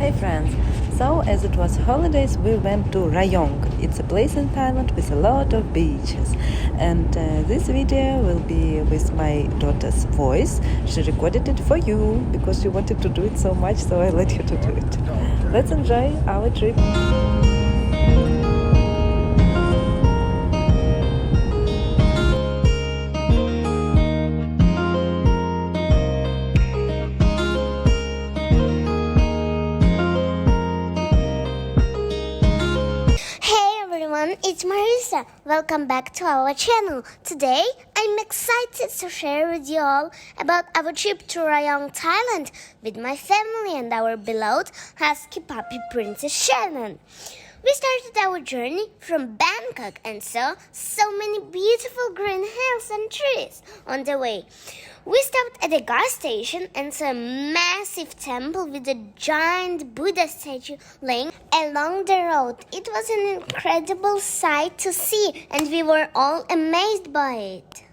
Hey friends! So, as it was holidays, we went to Rayong. It's a place in Thailand with a lot of beaches. And this video will be with my daughter's voice. She recorded it for you because she wanted to do it so much, so I let her to do it. Let's enjoy our trip. It's Marisa. Welcome back to our channel. Today, I'm excited to share with you all about our trip to Rayong, Thailand with my family and our beloved husky puppy Princess Shannon. We started our journey from Bangkok and saw so many beautiful green hills and trees on the way. We stopped at a gas station and saw a massive temple with a giant Buddha statue laying along the road. It was an incredible sight to see, and we were all amazed by it.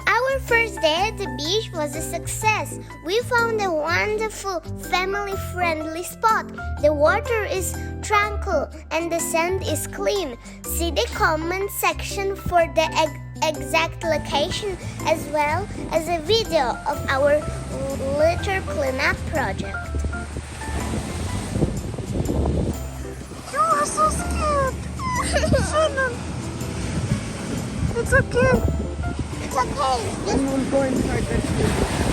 Our first day at the beach was a success. We found a wonderful family-friendly spot. The water is tranquil and the sand is clean. See the comment section for the exact location as well as a video of our litter cleanup project. You are so scared. Shannon. It's okay. It's okay. I'm not going to hurt you.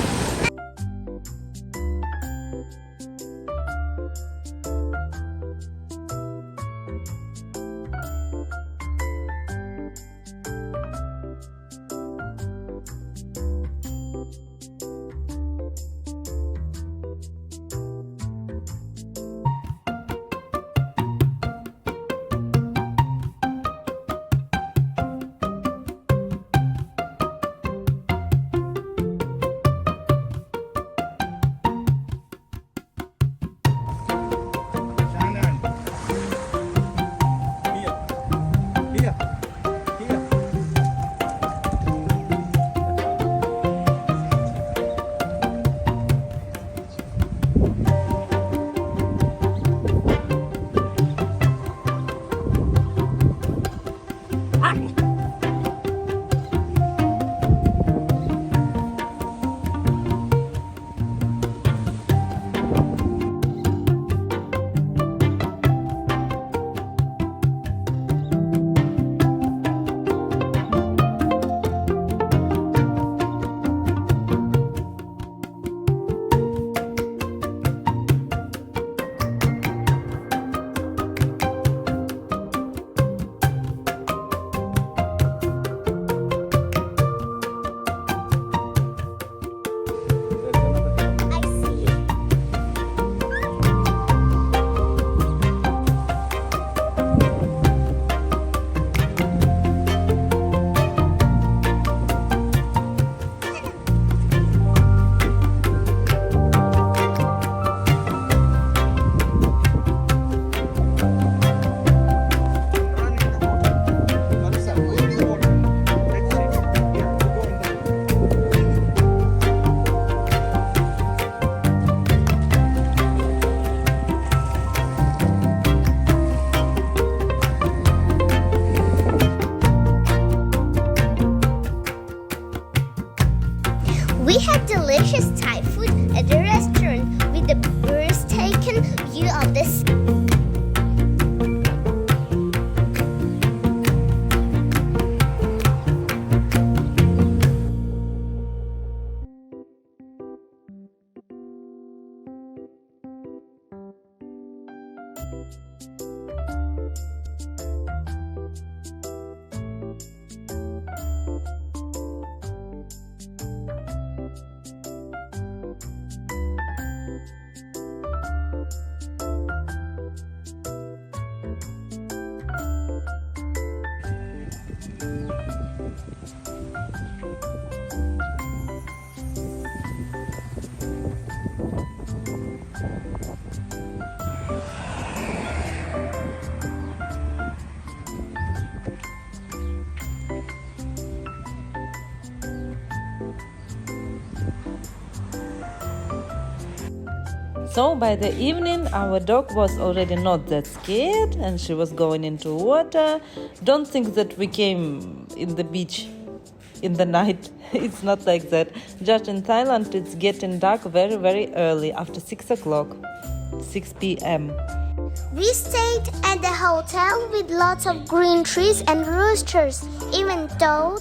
So by the evening, our dog was already not that scared and she was going into water. Don't think that we came in the beach in the night. It's not like that. Just in Thailand, it's getting dark very, very early, after 6 o'clock, 6 p.m. We stayed at the hotel with lots of green trees and roosters. Even though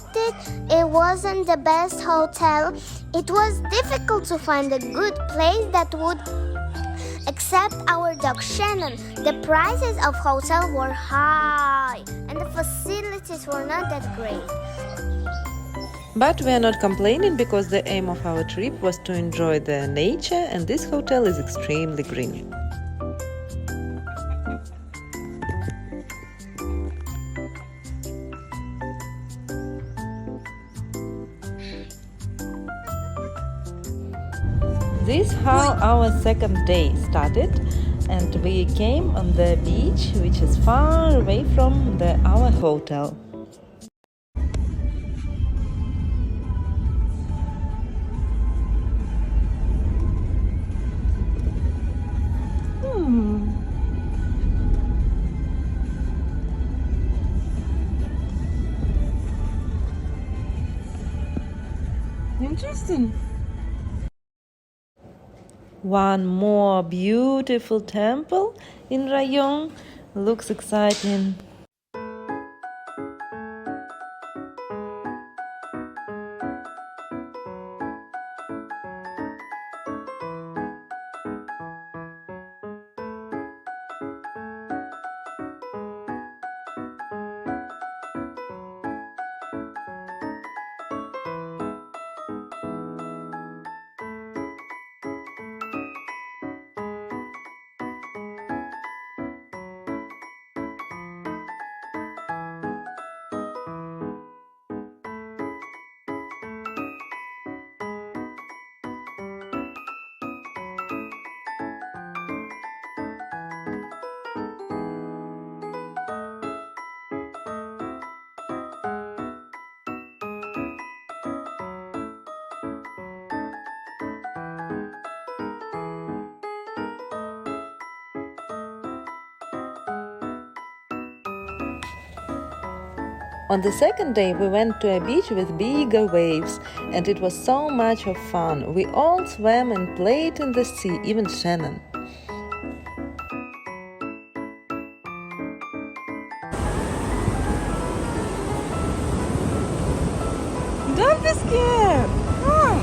it wasn't the best hotel, it was difficult to find a good place that would accept our dog Shannon. The prices of hotel were high and the facilities were not that great. But we are not complaining because the aim of our trip was to enjoy the nature, and this hotel is extremely green. This is how our second day started, and we came on the beach, which is far away from our hotel. Interesting. One more beautiful temple in Rayong. Looks exciting. On the second day, we went to a beach with bigger waves, and it was so much of fun. We all swam and played in the sea, even Shannon. Don't be scared. Come.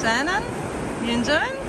Shannon, you enjoying?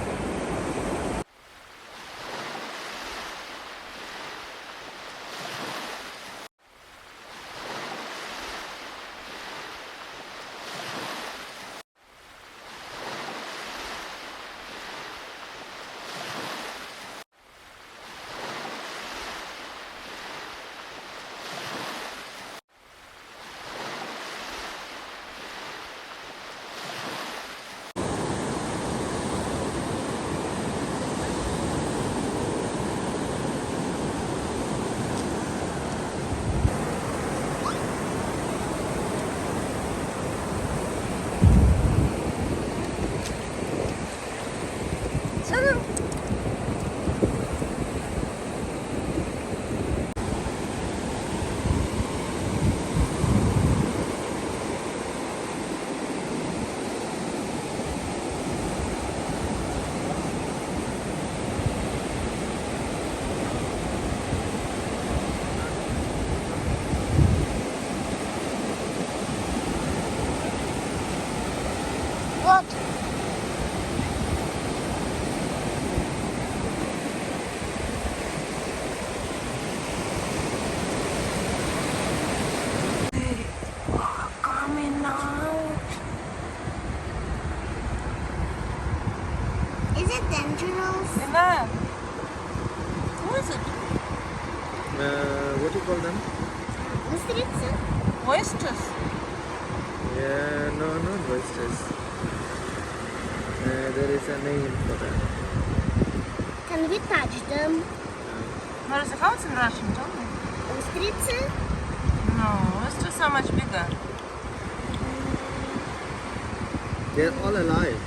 What? Coming now. Is it dangerous? Enough. Who is it? What do you call them? Устрицы? Oysters. Yeah, no, not oysters. There is a name for that. Can we touch them? What is it called in Russian? Tell me. Устрицы? No, oysters are much bigger. They're all alive.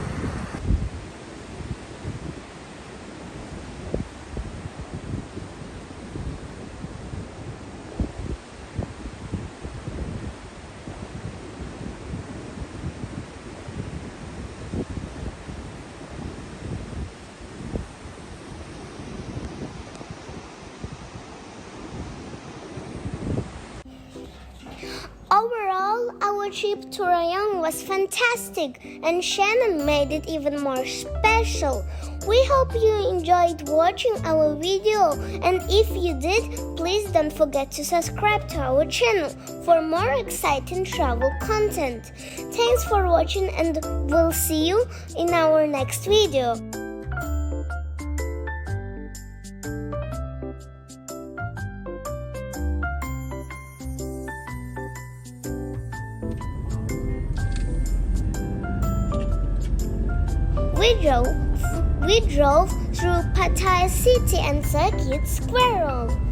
Overall, our trip to Rayong was fantastic and Shannon made it even more special. We hope you enjoyed watching our video, and if you did, please don't forget to subscribe to our channel for more exciting travel content. Thanks for watching and we'll see you in our next video. We drove through Pattaya City and Circuit Square Road.